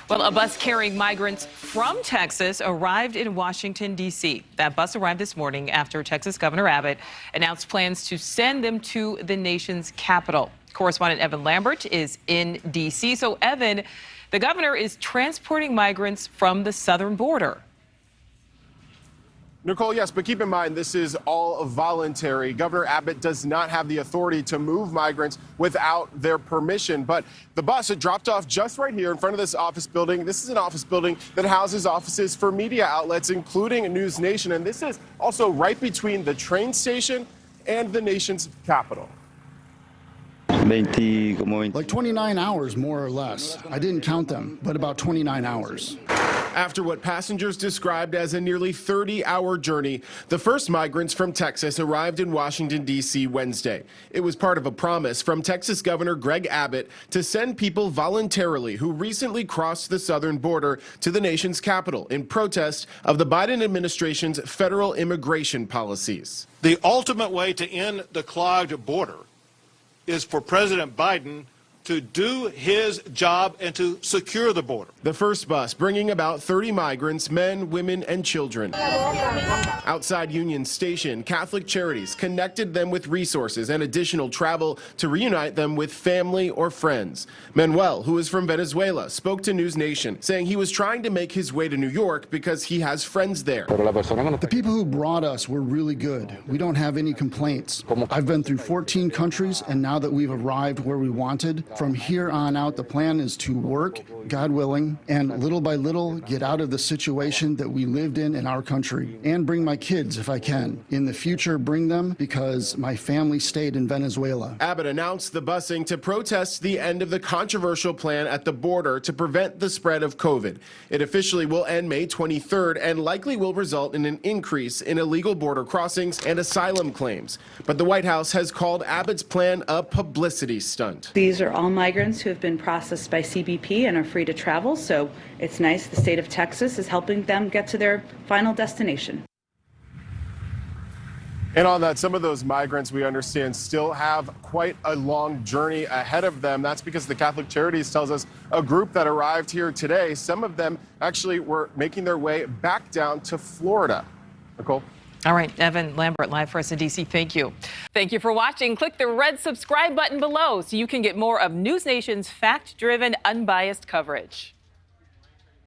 Well, a bus carrying migrants from Texas arrived in Washington, D.C. That bus arrived this morning after Texas Governor Abbott announced plans to send them to the nation's capital. Correspondent Evan Lambert is in D.C. So, Evan, the governor is transporting migrants from the southern border. Nicole, yes, but keep in mind, this is all voluntary. Governor Abbott does not have the authority to move migrants without their permission. But the bus had dropped off just right here in front of this office building. This is an office building that houses offices for media outlets, including NewsNation. And this is also right between the train station and the nation's capital. Like 29 hours, more or less. I didn't count them, but about 29 hours. After what passengers described as a nearly 30-hour journey, the first migrants from Texas arrived in Washington, D.C. Wednesday. It was part of a promise from Texas Governor Greg Abbott to send people voluntarily who recently crossed the southern border to the nation's capital in protest of the Biden administration's federal immigration policies. The ultimate way to end the clogged border is for President Biden to do his job and to secure the border. The first bus bringing about 30 migrants, men, women, and children. Outside Union Station, Catholic Charities connected them with resources and additional travel to reunite them with family or friends. Manuel, who is from Venezuela, spoke to NewsNation, saying he was trying to make his way to New York because he has friends there. The people who brought us were really good. We don't have any complaints. I've been through 14 countries, and now that we've arrived where we wanted, from here on out, the plan is to work, God willing, and little by little get out of the situation that we lived in our country, and bring my kids if I can. In the future, bring them because my family stayed in Venezuela. Abbott announced the busing to protest the end of the controversial plan at the border to prevent the spread of COVID. It officially will end May 23rd and likely will result in an increase in illegal border crossings and asylum claims. But the White House has called Abbott's plan a publicity stunt. These are all migrants who have been processed by CBP and are free to travel, so it's nice the state of Texas is helping them get to their final destination. And on that, some of those migrants, we understand, still have quite a long journey ahead of them. That's because the Catholic Charities tells us a group that arrived here today, some of them actually were making their way back down to Florida. Nicole? All right, Evan Lambert, live for us in D.C. Thank you. Thank you for watching. Click the red subscribe button below so you can get more of NewsNation's fact-driven, unbiased coverage.